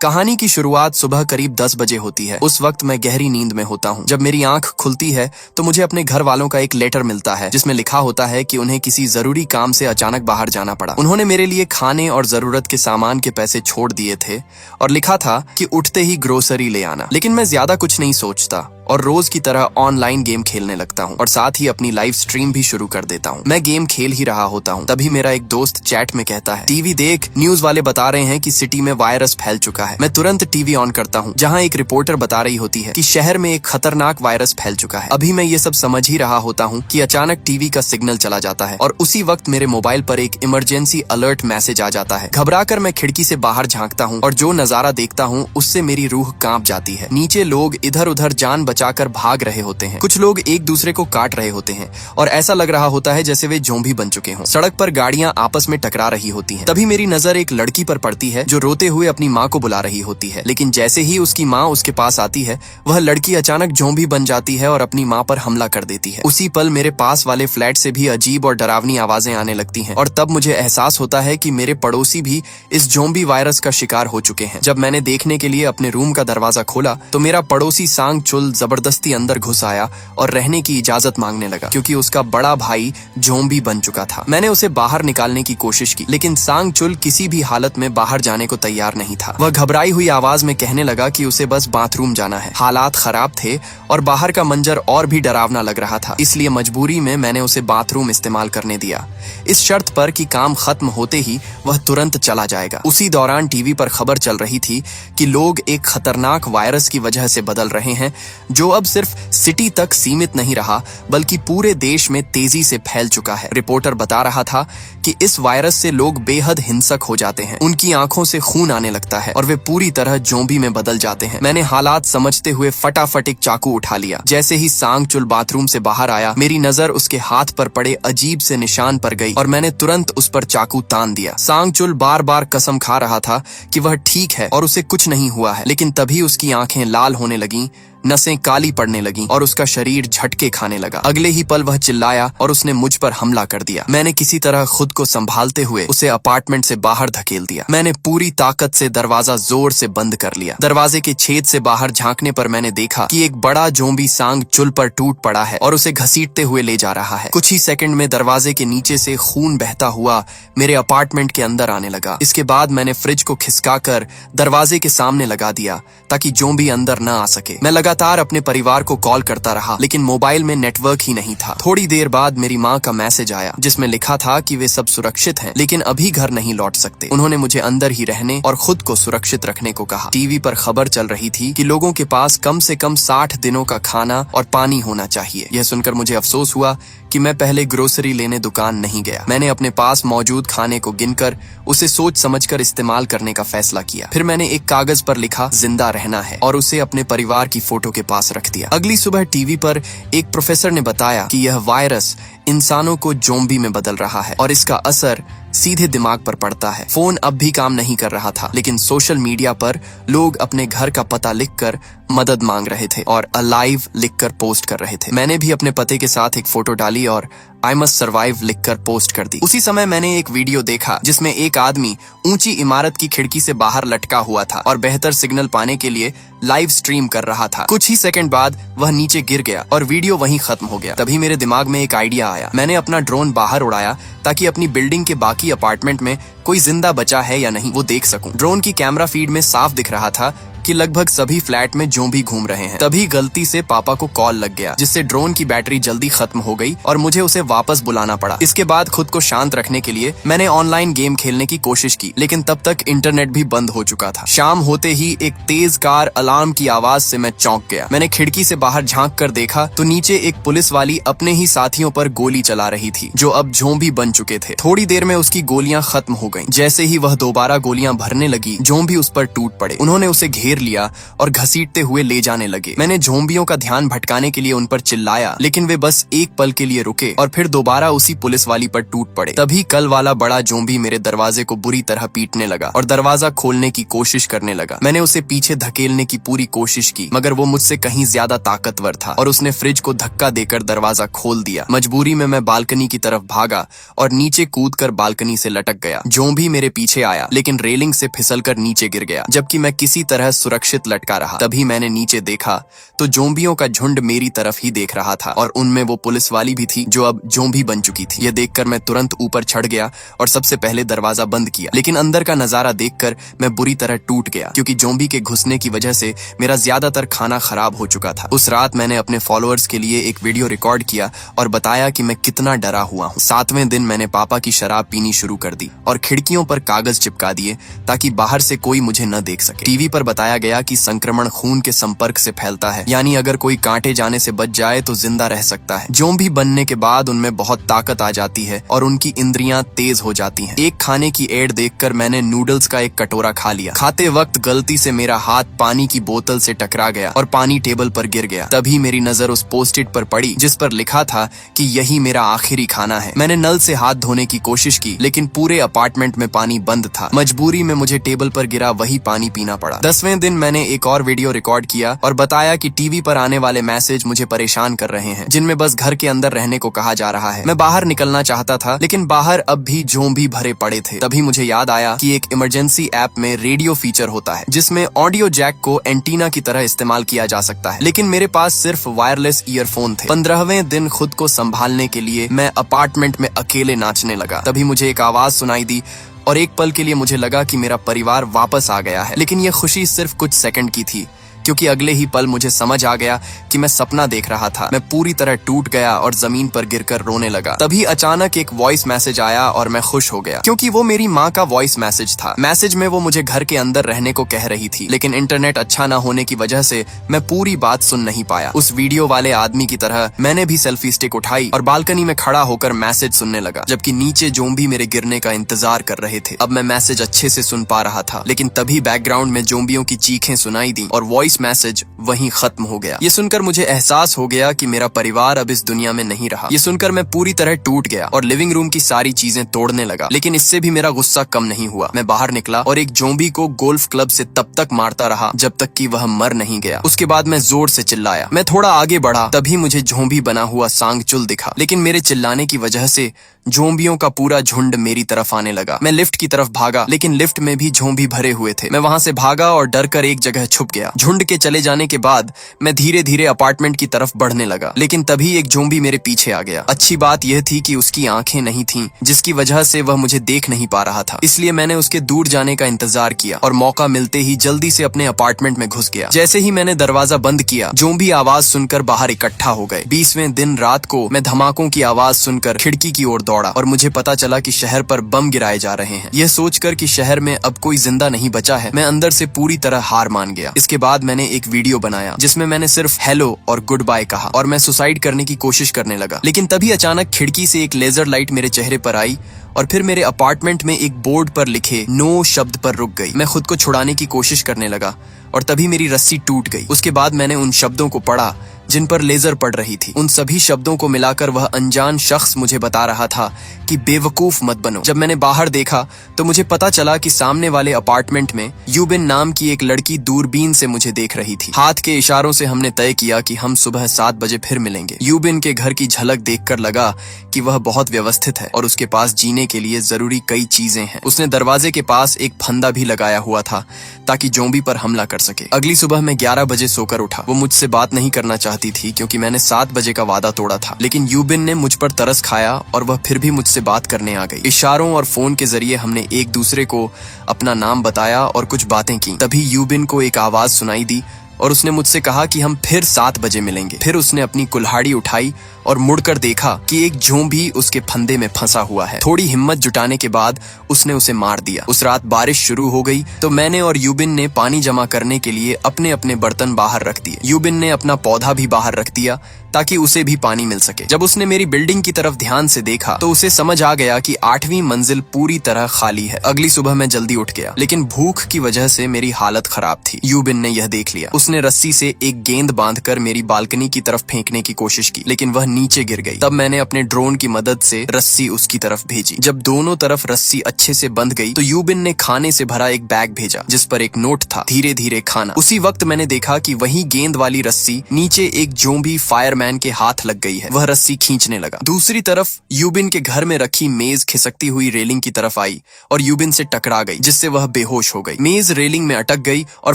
कहानी की शुरुआत सुबह करीब 10 बजे होती है। उस वक्त मैं गहरी नींद में होता हूँ। जब मेरी आंख खुलती है तो मुझे अपने घर वालों का एक लेटर मिलता है जिसमें लिखा होता है कि उन्हें किसी जरूरी काम से अचानक बाहर जाना पड़ा। उन्होंने मेरे लिए खाने और जरूरत के सामान के पैसे छोड़ दिए थे और लिखा था कि उठते ही ग्रोसरी ले आना। लेकिन मैं ज्यादा कुछ नहीं सोचता और रोज की तरह ऑनलाइन गेम खेलने लगता हूँ और साथ ही अपनी लाइव स्ट्रीम भी शुरू कर देता हूँ। मैं गेम खेल ही रहा होता हूँ, तभी मेरा एक दोस्त चैट में कहता है, टीवी देख, न्यूज वाले बता रहे हैं कि सिटी में वायरस फैल चुका है। मैं तुरंत टीवी ऑन करता हूँ जहाँ एक रिपोर्टर बता रही होती है कि शहर में एक खतरनाक वायरस फैल चुका है। अभी मैं ये सब समझ ही रहा होता हूँ कि अचानक टीवी का सिग्नल चला जाता है और उसी वक्त मेरे मोबाइल पर एक इमरजेंसी अलर्ट मैसेज आ जाता है। घबराकर मैं खिड़की से बाहर झांकता हूँ और जो नजारा देखता हूँ उससे मेरी रूह कांप जाती है। नीचे लोग इधर उधर जान बचाकर भाग रहे होते हैं। कुछ लोग एक दूसरे को काट रहे होते हैं और ऐसा लग रहा होता है जैसे वे ज़ोंबी बन चुके हों। सड़क पर गाड़ियां आपस में टकरा रही होती हैं। तभी मेरी नजर एक लड़की पर पड़ती है जो रोते हुए अपनी माँ को बुला रही होती है। लेकिन जैसे ही उसकी माँ उसके पास आती है, वह लड़की अचानक ज़ोंबी बन जाती है और अपनी माँ पर हमला कर देती है। उसी पल मेरे पास वाले फ्लैट से भी अजीब और डरावनी आवाजें आने लगती हैं और तब मुझे एहसास होता है कि मेरे पड़ोसी भी इस ज़ोंबी वायरस का शिकार हो चुके हैं। जब मैंने देखने के लिए अपने रूम का दरवाजा खोला तो मेरा पड़ोसी सांग चुल जबरदस्ती अंदर घुस आया और रहने की इजाजत मांगने लगा क्योंकि उसका बड़ा भाई ज़ोंबी बन चुका था। मैंने उसे बाहर निकालने की कोशिश की लेकिन सांग चुल किसी भी हालत में बाहर जाने को तैयार नहीं था। वह घबराई हुई आवाज में कहने लगा कि उसे बस बाथरूम जाना है। हालात खराब थे और बाहर का मंजर और भी डरावना लग रहा था, इसलिए मजबूरी में मैंने उसे बाथरूम इस्तेमाल करने दिया, इस शर्त पर कि काम खत्म होते ही वह तुरंत चला जाएगा। उसी दौरान टीवी पर खबर चल रही थी कि लोग एक खतरनाक वायरस की वजह से बदल रहे हैं जो अब सिर्फ सिटी तक सीमित नहीं रहा बल्कि पूरे देश में तेजी से फैल चुका है। रिपोर्टर बता रहा था कि इस वायरस से लोग बेहद हिंसक हो जाते हैं, उनकी आंखों से खून आने लगता है और वे पूरी तरह ज़ोंबी में बदल जाते हैं। मैंने हालात समझते हुए फटाफट एक चाकू उठा लिया। जैसे ही सांग चुल बाथरूम से बाहर आया, मेरी नजर उसके हाथ पर पड़े अजीब से निशान पर गई और मैंने तुरंत उस पर चाकू तान दिया। सांग चुल बार बार कसम खा रहा था कि वह ठीक है और उसे कुछ नहीं हुआ है, लेकिन तभी उसकी आंखें लाल होने लगीं, नसें काली पड़ने लगीं और उसका शरीर झटके खाने लगा। अगले ही पल वह चिल्लाया और उसने मुझ पर हमला कर दिया। मैंने किसी तरह खुद को संभालते हुए उसे अपार्टमेंट से बाहर धकेल दिया। मैंने पूरी ताकत से दरवाजा जोर से बंद कर लिया। दरवाजे के छेद से बाहर झांकने पर मैंने देखा कि एक बड़ा ज़ोंबी सांग चुल पर टूट पड़ा है और उसे घसीटते हुए ले जा रहा है। कुछ ही सेकंड में दरवाजे के नीचे से खून बहता हुआ मेरे अपार्टमेंट के अंदर आने लगा। इसके बाद मैंने फ्रिज को खिसकाकर दरवाजे के सामने लगा दिया ताकि ज़ोंबी अंदर न आ सके। मैं लगातार अपने परिवार को कॉल करता रहा लेकिन मोबाइल में नेटवर्क ही नहीं था। थोड़ी देर बाद मेरी माँ का मैसेज आया जिसमें लिखा था कि वे सब सुरक्षित हैं लेकिन अभी घर नहीं लौट सकते। उन्होंने मुझे अंदर ही रहने और खुद को सुरक्षित रखने को कहा। टीवी पर खबर चल रही थी कि लोगों के पास कम से कम 60 दिनों का खाना और पानी होना चाहिए। यह सुनकर मुझे अफसोस हुआ कि मैं पहले ग्रोसरी लेने दुकान नहीं गया। मैंने अपने पास मौजूद खाने को गिनकर उसे सोच समझकर इस्तेमाल करने का फैसला किया। फिर मैंने एक कागज पर लिखा जिंदा रहना है और उसे अपने परिवार की फोटो के पास रख दिया। अगली सुबह टीवी पर एक प्रोफेसर ने बताया कि यह वायरस इंसानों को ज़ोंबी में बदल रहा है और इसका असर सीधे दिमाग पर पड़ता है। फोन अब भी काम नहीं कर रहा था लेकिन सोशल मीडिया पर लोग अपने घर का पता लिखकर मदद मांग रहे थे और अलाइव लिखकर पोस्ट कर रहे थे। मैंने भी अपने पते के साथ एक फोटो डाली और आई मस्ट सर्वाइव लिखकर पोस्ट कर दी। उसी समय मैंने एक वीडियो देखा जिसमें एक आदमी ऊंची इमारत की खिड़की से बाहर लटका हुआ था और बेहतर सिग्नल पाने के लिए लाइव स्ट्रीम कर रहा था। कुछ ही सेकंड बाद वह नीचे गिर गया और वीडियो वहीं खत्म हो गया। तभी मेरे दिमाग में एक आइडिया आया। मैंने अपना ड्रोन बाहर उड़ाया ताकि अपनी बिल्डिंग के बाकी अपार्टमेंट में कोई जिंदा बचा है या नहीं वो देख सकूं। ड्रोन की कैमरा फीड में साफ दिख रहा था कि लगभग सभी फ्लैट में ज़ोंबी घूम रहे हैं। तभी गलती से पापा को कॉल लग गया जिससे ड्रोन की बैटरी जल्दी खत्म हो गई और मुझे उसे वापस बुलाना पड़ा। इसके बाद खुद को शांत रखने के लिए मैंने ऑनलाइन गेम खेलने की कोशिश की लेकिन तब तक इंटरनेट भी बंद हो चुका था। शाम होते ही एक तेज कार अलार्म की आवाज से मैं चौंक गया। मैंने खिड़की से बाहर झांक कर देखा तो नीचे एक पुलिस वाली अपने ही साथियों पर गोली चला रही थी जो अब ज़ोंबी बन चुके थे। थोड़ी देर में उसकी गोलियां खत्म हो गईं। जैसे ही वह दोबारा गोलियां भरने लगी, ज़ोंबी उस पर टूट पड़े। उन्होंने उसे घेर घेर लिया और घसीटते हुए ले जाने लगे। मैंने ज़ोंबियों का ध्यान भटकाने के लिए उन पर चिल्लाया, लेकिन वे बस एक पल के लिए रुके और फिर दोबारा उसी पुलिस वाली पर टूट पड़े। तभी कल वाला बड़ा ज़ोंबी मेरे दरवाजे को बुरी तरह पीटने लगा और दरवाजा खोलने की कोशिश करने लगा। मैंने उसे पीछे धकेलने की पूरी कोशिश की, मगर वो मुझसे कहीं ज्यादा ताकतवर था और उसने फ्रिज को धक्का देकर दरवाजा खोल दिया। मजबूरी में मैं बालकनी की तरफ भागा और नीचे कूदकर बालकनी से लटक गया। ज़ोंबी मेरे पीछे आया, लेकिन रेलिंग से फिसलकर नीचे गिर गया, जबकि मैं किसी तरह सुरक्षित लटका रहा। तभी मैंने नीचे देखा तो ज़ोंबियों का झुंड मेरी तरफ ही देख रहा था और उनमें वो पुलिस वाली भी थी जो अब ज़ोंबी बन चुकी थी। यह देखकर मैं तुरंत ऊपर चढ़ गया और सबसे पहले दरवाजा बंद किया, लेकिन अंदर का नजारा देखकर मैं बुरी तरह टूट गया, क्योंकि ज़ोंबी के घुसने की वजह से मेरा ज्यादातर खाना खराब हो चुका था। उस रात मैंने अपने फॉलोअर्स के लिए एक वीडियो रिकॉर्ड किया और बताया कि मैं कितना डरा हुआ हूँ। 7वें दिन मैंने पापा की शराब पीनी शुरू कर दी और खिड़कियों पर कागज चिपका दिए ताकि बाहर से कोई मुझे न देख सके। टीवी पर बताया गया कि संक्रमण खून के संपर्क से फैलता है, यानी अगर कोई कांटे जाने से बच जाए तो जिंदा रह सकता है। ज़ोंबी बनने के बाद उनमें बहुत ताकत आ जाती है और उनकी इंद्रियां तेज हो जाती हैं। एक खाने की एड देखकर मैंने नूडल्स का एक कटोरा खा लिया। खाते वक्त गलती से मेरा हाथ पानी की बोतल से टकरा गया और पानी टेबल पर गिर गया। तभी मेरी नजर उस पोस्ट-इट पर पड़ी जिस पर लिखा था कि यही मेरा आखिरी खाना है। मैंने नल से हाथ धोने की कोशिश की, लेकिन पूरे अपार्टमेंट में पानी बंद था। मजबूरी में मुझे टेबल पर गिरा वही पानी पीना पड़ा। 10वें दिन मैंने एक और वीडियो रिकॉर्ड किया और बताया कि टीवी पर आने वाले मैसेज मुझे परेशान कर रहे हैं, जिनमें बस घर के अंदर रहने को कहा जा रहा है। मैं बाहर निकलना चाहता था, लेकिन बाहर अब भी ज़ोंबी भरे पड़े थे। तभी मुझे याद आया कि एक इमरजेंसी ऐप में रेडियो फीचर होता है, जिसमें ऑडियो जैक को एंटीना की तरह इस्तेमाल किया जा सकता है, लेकिन मेरे पास सिर्फ वायरलेस ईयरफोन थे। 15वें दिन खुद को संभालने के लिए मैं अपार्टमेंट में अकेले नाचने लगा। तभी मुझे एक आवाज सुनाई दी और एक पल के लिए मुझे लगा कि मेरा परिवार वापस आ गया है, लेकिन यह खुशी सिर्फ कुछ सेकंड की थी, क्योंकि अगले ही पल मुझे समझ आ गया कि मैं सपना देख रहा था। मैं पूरी तरह टूट गया और जमीन पर गिरकर रोने लगा। तभी अचानक एक वॉइस मैसेज आया और मैं खुश हो गया, क्योंकि वो मेरी माँ का वॉइस मैसेज था। मैसेज में वो मुझे घर के अंदर रहने को कह रही थी, लेकिन इंटरनेट अच्छा न होने की वजह से मैं पूरी बात सुन नहीं पाया। उस वीडियो वाले आदमी की तरह मैंने भी सेल्फी स्टिक उठाई और बालकनी में खड़ा होकर मैसेज सुनने लगा, जबकि नीचे ज़ोंबी मेरे गिरने का इंतजार कर रहे थे। अब मैं मैसेज अच्छे से सुन पा रहा था, लेकिन तभी बैकग्राउंड में ज़ोंबियों की चीखें सुनाई दी और वॉइस मैसेज वहीं खत्म हो गया। ये सुनकर मुझे एहसास हो गया कि मेरा परिवार अब इस दुनिया में नहीं रहा। ये सुनकर मैं पूरी तरह टूट गया और लिविंग रूम की सारी चीजें तोड़ने लगा, लेकिन इससे भी मेरा गुस्सा कम नहीं हुआ। मैं बाहर निकला और एक ज़ोंबी को गोल्फ क्लब से तब तक मारता रहा जब तक कि वह मर नहीं गया। उसके बाद मैं जोर से चिल्लाया। मैं थोड़ा आगे बढ़ा, तभी मुझे ज़ोंबी बना हुआ सांगचुल दिखा, लेकिन मेरे चिल्लाने की वजह से ज़ोंबियों का पूरा झुंड मेरी तरफ आने लगा। मैं लिफ्ट की तरफ भागा, लेकिन लिफ्ट में भी ज़ोंबी भरे हुए थे। मैं वहां से भागा और डर कर एक जगह छुप गया। झुंड के चले जाने के बाद मैं धीरे धीरे अपार्टमेंट की तरफ बढ़ने लगा, लेकिन तभी एक ज़ोंबी मेरे पीछे आ गया। अच्छी बात यह थी कि उसकी आंखें नहीं थीं, जिसकी वजह से वह मुझे देख नहीं पा रहा था। इसलिए मैंने उसके दूर जाने का इंतजार किया और मौका मिलते ही जल्दी से अपने अपार्टमेंट में घुस गया। जैसे ही मैंने दरवाजा बंद किया, ज़ोंबी आवाज सुनकर बाहर इकट्ठा हो गए। 20वें दिन रात को मैं धमाकों की आवाज सुनकर खिड़की की ओर दौड़ा और मुझे पता चला कि शहर पर बम गिराए जा रहे हैं। यह सोचकर कि शहर में अब कोई जिंदा नहीं बचा है, मैं अंदर से पूरी तरह हार मान गया। इसके बाद मैंने एक वीडियो बनाया जिसमें मैंने सिर्फ हेलो और गुड बाय कहा और मैं सुसाइड करने की कोशिश करने लगा। लेकिन तभी अचानक खिड़की से एक लेजर लाइट मेरे चेहरे पर आई और फिर मेरे अपार्टमेंट में एक बोर्ड पर लिखे नो शब्द पर रुक गई। मैं खुद को छुड़ाने की कोशिश करने लगा और तभी मेरी रस्सी टूट गई। उसके बाद मैंने उन शब्दों को पढ़ा जिन पर लेजर पड़ रही थी। उन सभी शब्दों को मिलाकर वह अनजान शख्स मुझे बता रहा था कि बेवकूफ मत बनो। जब मैंने बाहर देखा तो मुझे पता चला कि सामने वाले अपार्टमेंट में यूबिन नाम की एक लड़की दूरबीन से मुझे देख रही थी। हाथ के इशारों से हमने तय किया कि हम सुबह 7 बजे फिर मिलेंगे। यूबिन के घर की झलक देखकर लगा कि वह बहुत व्यवस्थित है और उसके पास जीने के लिए जरूरी कई चीजें हैं। उसने दरवाजे के पास एक फंदा भी लगाया हुआ था ताकि ज़ोंबी पर हमला कर सके। अगली सुबह मैं 11 बजे सोकर उठा। वो मुझसे बात नहीं करना चाहती थी क्योंकि मैंने 7 बजे का वादा तोड़ा था, लेकिन यूबिन ने मुझ पर तरस खाया और वह फिर भी मुझसे बात करने आ गई। इशारों और फोन के जरिए हमने एक दूसरे को अपना नाम बताया और कुछ बातें की। तभी यूबिन को एक आवाज सुनाई दी और उसने मुझसे कहा कि हम फिर 7 बजे मिलेंगे। फिर उसने अपनी कुल्हाड़ी उठाई और मुड़कर देखा कि एक जोम्बी उसके फंदे में फंसा हुआ है। थोड़ी हिम्मत जुटाने के बाद उसने उसे मार दिया। उस रात बारिश शुरू हो गई तो मैंने और यूबिन ने पानी जमा करने के लिए अपने अपने बर्तन बाहर रख दिए। यूबिन ने अपना पौधा भी बाहर रख दिया ताकि उसे भी पानी मिल सके। जब उसने मेरी बिल्डिंग की तरफ ध्यान से देखा तो उसे समझ आ गया कि 8वीं मंजिल पूरी तरह खाली है। अगली सुबह मैं जल्दी उठ गया, लेकिन भूख की वजह से मेरी हालत खराब थी। यूबिन ने यह देख लिया। उसने रस्सी से एक गेंद बांधकर मेरी बालकनी की तरफ फेंकने की कोशिश की, लेकिन वह नीचे गिर गई। तब मैंने अपने ड्रोन की मदद से रस्सी उसकी तरफ भेजी। जब दोनों तरफ रस्सी अच्छे से बंध गई तो यूबिन ने खाने से भरा एक बैग भेजा जिस पर एक नोट था, धीरे धीरे खाना। उसी वक्त मैंने देखा कि वही गेंद वाली रस्सी नीचे एक जोम्बी फायरमैन के हाथ लग गई है। वह रस्सी खींचने लगा। दूसरी तरफ यूबिन के घर में रखी मेज खिसकती हुई रेलिंग की तरफ आई और यूबिन से टकरा गई, जिससे वह बेहोश हो गई। मेज रेलिंग में अटक गई और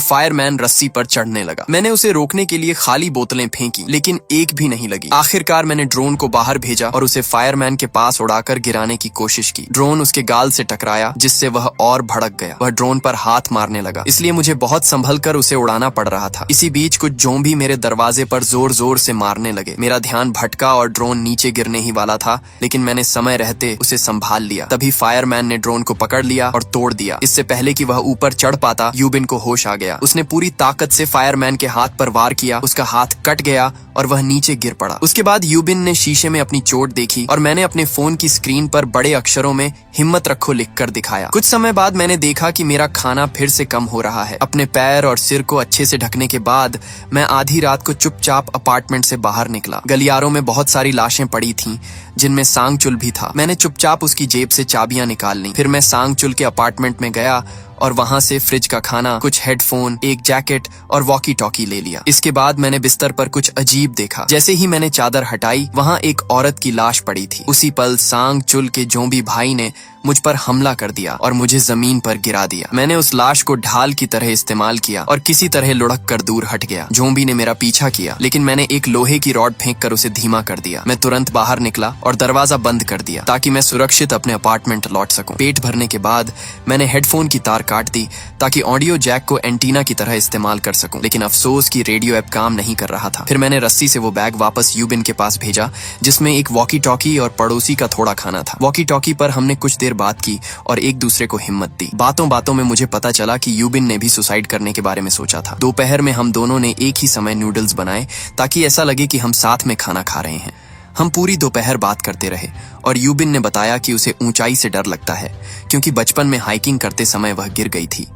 फायरमैन रस्सी पर चढ़ने लगा। मैंने उसे रोकने के लिए खाली बोतलें फेंकी, लेकिन एक भी नहीं लगी। आखिरकार मैंने ड्रोन को बाहर भेजा और उसे फायरमैन के पास उड़ाकर गिराने की कोशिश की। ड्रोन उसके गाल से टकराया, जिससे वह और भड़क गया। वह ड्रोन पर हाथ मारने लगा, इसलिए मुझे बहुत संभल कर उसे उड़ाना पड़ रहा था। इसी बीच कुछ जोम्बी मेरे दरवाजे पर जोर जोर से मारने लगे। मेरा ध्यान भटका और ड्रोन नीचे गिरने ही वाला था, लेकिन मैंने समय रहते उसे संभाल लिया। तभी फायरमैन ने ड्रोन को पकड़ लिया और तोड़ दिया। इससे पहले कि वह ऊपर चढ़ पाता, यूबिन को होश आ गया। उसने पूरी ताकत से फायरमैन के हाथ पर वार किया। उसका हाथ कट गया और वह नीचे गिर पड़ा। उसके बाद यूबिन ने शीशे में अपनी चोट देखी और मैंने अपने फोन की स्क्रीन पर बड़े अक्षरों में हिम्मत रखो लिखकर दिखाया। कुछ समय बाद मैंने देखा कि मेरा खाना फिर से कम हो रहा है। अपने पैर और सिर को अच्छे से ढकने के बाद मैं आधी रात को चुपचाप अपार्टमेंट से बाहर निकला। गलियारों में बहुत सारी लाशें पड़ी थीं, जिनमें सांगचुल भी था। मैंने चुपचाप उसकी जेब से चाबियां निकाल ली। फिर मैं सांगचुल के अपार्टमेंट में गया और वहां से फ्रिज का खाना, कुछ हेडफोन, एक जैकेट और वॉकी टॉकी ले लिया। इसके बाद मैंने बिस्तर पर कुछ अजीब देखा। जैसे ही मैंने चादर हटाई, वहां एक औरत की लाश पड़ी थी। उसी पल सांगचुल के जोम्बी भाई ने मुझ पर हमला कर दिया और मुझे जमीन पर गिरा दिया। मैंने उस लाश को ढाल की तरह इस्तेमाल किया और किसी तरह लुढ़क कर दूर हट गया। जोम्बी ने मेरा पीछा किया, लेकिन मैंने एक लोहे की रॉड फेंक कर उसे धीमा कर दिया। मैं तुरंत बाहर निकला और दरवाजा बंद कर दिया ताकि मैं सुरक्षित अपने अपार्टमेंट लौट सकूं। पेट भरने के बाद मैंने हेडफोन की तार काट दी ताकि ऑडियो जैक को एंटीना की तरह इस्तेमाल कर सकूं, लेकिन अफसोस कि रेडियो ऐप काम नहीं कर रहा था। फिर मैंने रस्सी से वो बैग वापस यूबिन के पास भेजा, जिसमें एक वॉकी टॉकी और पड़ोसी का थोड़ा खाना था। वॉकी टॉकी पर हमने कुछ देर बात की और एक दूसरे को हिम्मत दी। बातों बातों में मुझे पता चला कि यूबिन ने भी सुसाइड करने के बारे में सोचा था। दोपहर में हम दोनों ने एक ही समय नूडल्स बनाए ताकि ऐसा लगे कि हम साथ में खाना खा रहे हैं। हम पूरी दोपहर बात करते रहे और यूबिन ने बताया कि उसे ऊंचाई से डर लगता है क्योंकि बचपन में हाइकिंग करते समय वह गिर गई थी।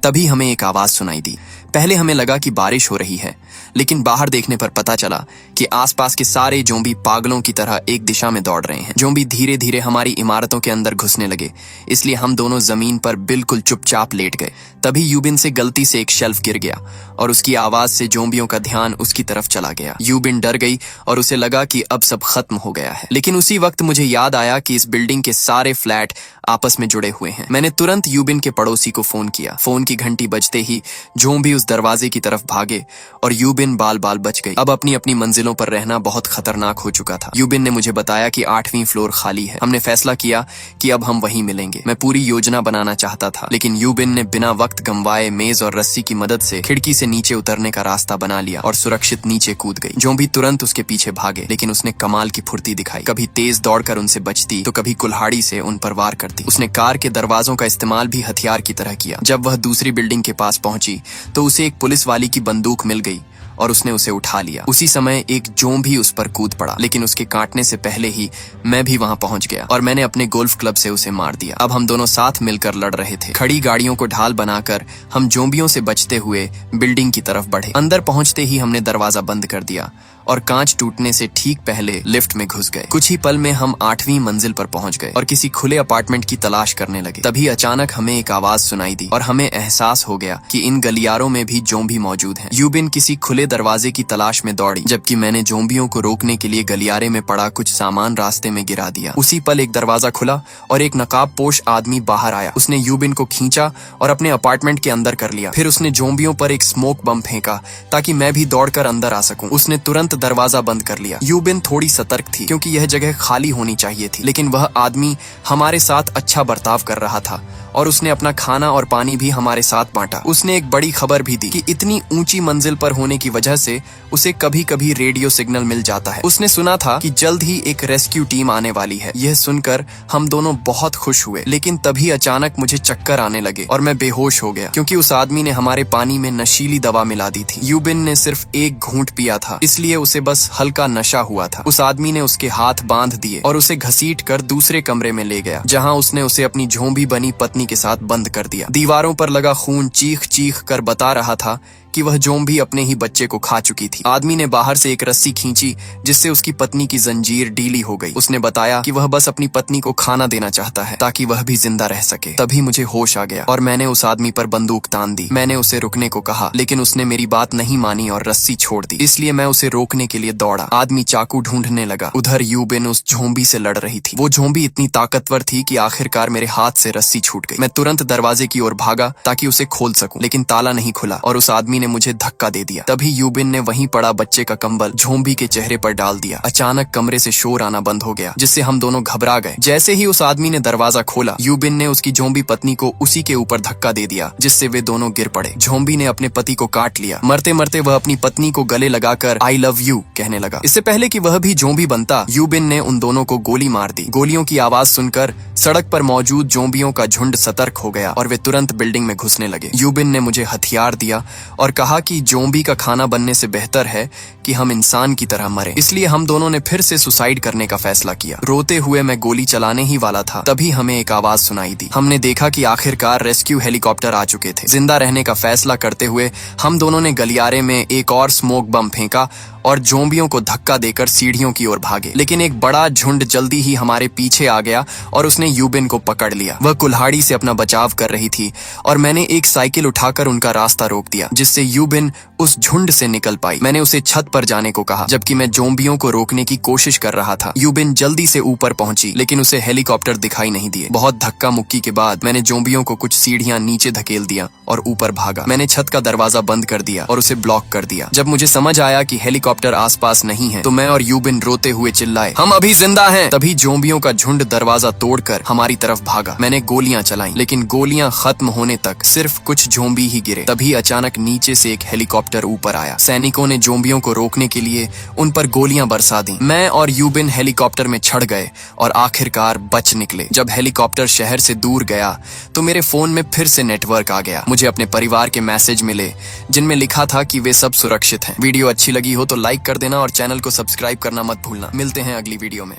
तभी हमें एक आवाज सुनाई दी। पहले हमें लगा कि बारिश हो रही है, लेकिन बाहर देखने पर पता चला कि आसपास के सारे जोम्बी पागलों की तरह एक दिशा में दौड़ रहे हैं। जोम्बी धीरे धीरे हमारी इमारतों के अंदर घुसने लगे, इसलिए हम दोनों जमीन पर बिल्कुल चुपचाप लेट गए। तभी यूबिन से गलती से एक शेल्फ गिर गया और उसकी आवाज से जोम्बियों का ध्यान उसकी तरफ चला गया। यूबिन डर गई और उसे लगा कि अब सब खत्म हो गया है, लेकिन उसी वक्त मुझे याद आया कि इस बिल्डिंग के सारे फ्लैट आपस में जुड़े हुए हैं। मैंने तुरंत यूबिन के पड़ोसी को फोन किया। फोन की घंटी बजते ही जोम्बी उस दरवाजे की तरफ भागे और यूबिन बाल बाल बच गई। अब अपनी अपनी मंजिलों पर रहना बहुत खतरनाक हो चुका था। यूबिन ने मुझे बताया कि 8वीं फ्लोर खाली है। हमने फैसला किया कि अब हम वहीं मिलेंगे। मैं पूरी योजना बनाना चाहता था, लेकिन यूबिन ने बिना वक्त गंवाए मेज और रस्सी की मदद से खिड़की से नीचे उतरने का रास्ता बना लिया और सुरक्षित नीचे कूद गई। जोम्बी तुरंत उसके पीछे भागे, लेकिन उसने कमाल की फुर्ती दिखाई। कभी तेज दौड़कर उनसे बचती तो कभी कुल्हाड़ी से उन पर वार करती। उसने कार के दरवाजों का इस्तेमाल भी हथियार की तरह किया। जब वह दूसरी बिल्डिंग के पास पहुंची तो उसे एक पुलिस वाली की बंदूक मिल गई और उसने उसे उठा लिया। उसी समय एक जोम्बी उस पर कूद पड़ा, लेकिन उसके काटने से पहले ही मैं भी वहां पहुंच गया और मैंने अपने गोल्फ क्लब से उसे मार दिया। अब हम दोनों साथ मिलकर लड़ रहे थे। खड़ी गाड़ियों को ढाल बनाकर हम जोम्बियों से बचते हुए बिल्डिंग की तरफ बढ़े। अंदर पहुंचते ही हमने दरवाजा बंद कर दिया और कांच टूटने से ठीक पहले लिफ्ट में घुस गए। कुछ ही पल में हम 8वीं मंजिल पर पहुंच गए और किसी खुले अपार्टमेंट की तलाश करने लगे। तभी अचानक हमें एक आवाज सुनाई दी और हमें एहसास हो गया कि इन गलियारों में भी जोम्बी मौजूद हैं। यूबिन किसी खुले दरवाजे की तलाश में दौड़ी, जबकि मैंने जोम्बियों को रोकने के लिए गलियारे में पड़ा कुछ सामान रास्ते में गिरा दिया। उसी पल एक दरवाजा खुला और एक नकाबपोश आदमी बाहर आया। उसने यूबिन को खींचा और अपने अपार्टमेंट के अंदर कर लिया। फिर उसने जोम्बियों पर एक स्मोक बम फेंका ताकि मैं भी दौड़कर अंदर आ सकूं। उसने तुरंत दरवाजा बंद कर लिया। यूबिन थोड़ी सतर्क थी क्योंकि यह जगह खाली होनी चाहिए थी, लेकिन वह आदमी हमारे साथ अच्छा बर्ताव कर रहा था और उसने अपना खाना और पानी भी हमारे साथ बांटा। उसने एक बड़ी खबर भी दी कि इतनी ऊंची मंजिल पर होने की वजह से उसे कभी कभी रेडियो सिग्नल मिल जाता है। उसने सुना था कि जल्द ही एक रेस्क्यू टीम आने वाली है। यह सुनकर हम दोनों बहुत खुश हुए, लेकिन तभी अचानक मुझे चक्कर आने लगे और मैं बेहोश हो गया, क्योंकि उस आदमी ने हमारे पानी में नशीली दवा मिला दी थी। यूबिन ने सिर्फ एक घूंट पिया था, इसलिए उसे बस हल्का नशा हुआ था। उस आदमी ने उसके हाथ बांध दिए और उसे घसीट कर दूसरे कमरे में ले गया, जहां उसने उसे अपनी झोंबी बनी पत्नी के साथ बंद कर दिया। दीवारों पर लगा खून चीख चीख कर बता रहा था कि वह जोम्बी अपने ही बच्चे को खा चुकी थी। आदमी ने बाहर से एक रस्सी खींची, जिससे उसकी पत्नी की जंजीर ढीली हो गई। उसने बताया कि वह बस अपनी पत्नी को खाना देना चाहता है ताकि वह भी जिंदा रह सके। तभी मुझे होश आ गया और मैंने उस आदमी पर बंदूक तान दी। मैंने उसे रुकने को कहा, लेकिन उसने मेरी बात नहीं मानी और रस्सी छोड़ दी। इसलिए मैं उसे रोकने के लिए दौड़ा। आदमी चाकू ढूंढने लगा। उधर यूबिन उस झोंबी से लड़ रही थी। वो झोंबी इतनी ताकतवर थी कि आखिरकार मेरे हाथ से रस्सी छूट गई। मैं तुरंत दरवाजे की ओर भागा ताकि उसे खोल सकूं, लेकिन ताला नहीं खुला और उस आदमी ने मुझे धक्का दे दिया। तभी यूबिन ने वहीं पड़ा बच्चे का कंबल झोंबी के चेहरे पर डाल दिया। अचानक कमरे से शोर आना बंद हो गया, जिससे हम दोनों घबरा गए। जैसे ही उस आदमी ने दरवाजा खोला, यूबिन ने उसकी झोंबी पत्नी को उसी के ऊपर धक्का दे दिया, जिससे वे दोनों गिर पड़े। झोंबी ने अपने पति को काट लिया। मरते मरते वह अपनी पत्नी को गले लगाकर आई लव यू कहने लगा। इससे पहले कि वह भी जोम्बी बनता, यूबिन ने उन दोनों को गोली मार दी। गोलियों की आवाज सुनकर सड़क पर मौजूद जोम्बियों का झुंड सतर्क हो गया और वे तुरंत बिल्डिंग में घुसने लगे। यूबिन ने मुझे हथियार दिया और कहा कि जोम्बी का खाना बनने से बेहतर है कि हम इंसान की तरह मरें। इसलिए हम दोनों ने फिर से सुसाइड करने का फैसला किया। रोते हुए मैं गोली चलाने ही वाला था, तभी हमें एक आवाज सुनाई दी। हमने देखा कि आखिरकार रेस्क्यू हेलीकॉप्टर आ चुके थे। जिंदा रहने का फैसला करते हुए हम दोनों ने गलियारे में एक और स्मोक बम फेंका और जोम्बियों को धक्का देकर सीढ़ियों की ओर भागे। लेकिन एक बड़ा झुंड जल्दी ही हमारे पीछे आ गया और उसने यूबिन को पकड़ लिया। वह कुल्हाड़ी से अपना बचाव कर रही थी और मैंने एक साइकिल उठाकर उनका रास्ता रोक दिया, जिससे यूबिन उस झुंड से निकल पाई। मैंने उसे छत पर जाने को कहा, जबकि मैं जोम्बियों को रोकने की कोशिश कर रहा था। यूबिन जल्दी से ऊपर पहुंची, लेकिन उसे हेलीकॉप्टर दिखाई नहीं दिए। बहुत धक्का मुक्की के बाद मैंने जोम्बियों को कुछ सीढ़ियां नीचे धकेल दिया और ऊपर भागा। मैंने छत का दरवाजा बंद कर दिया और उसे ब्लॉक कर दिया। जब मुझे समझ आया कि हेलीकॉप्टर आसपास नहीं है, तो मैं और यूबिन रोते हुए चिल्लाए, हम अभी जिंदा हैं। तभी जोम्बियों का झुंड दरवाजा तोड़कर हमारी तरफ भागा। मैंने गोलियां चलाई, लेकिन गोलियां खत्म होने तक सिर्फ कुछ जोम्बी ही गिरे। तभी अचानक नीचे से एक हेलीकॉप्टर ऊपर आया। सैनिकों ने जोम्बियों को रोकने के लिए उन पर गोलियां बरसा दी। मैं और यूबिन हेलीकॉप्टर में चढ़ गए और आखिरकार बच निकले। जब हेलीकॉप्टर शहर से दूर गया तो मेरे फोन में फिर से नेटवर्क आ गया। मुझे अपने परिवार के मैसेज मिले, जिनमें लिखा था कि वे सब सुरक्षित हैं। वीडियो अच्छी लगी हो तो लाइक कर देना और चैनल को सब्सक्राइब करना मत भूलना। मिलते हैं अगली वीडियो में।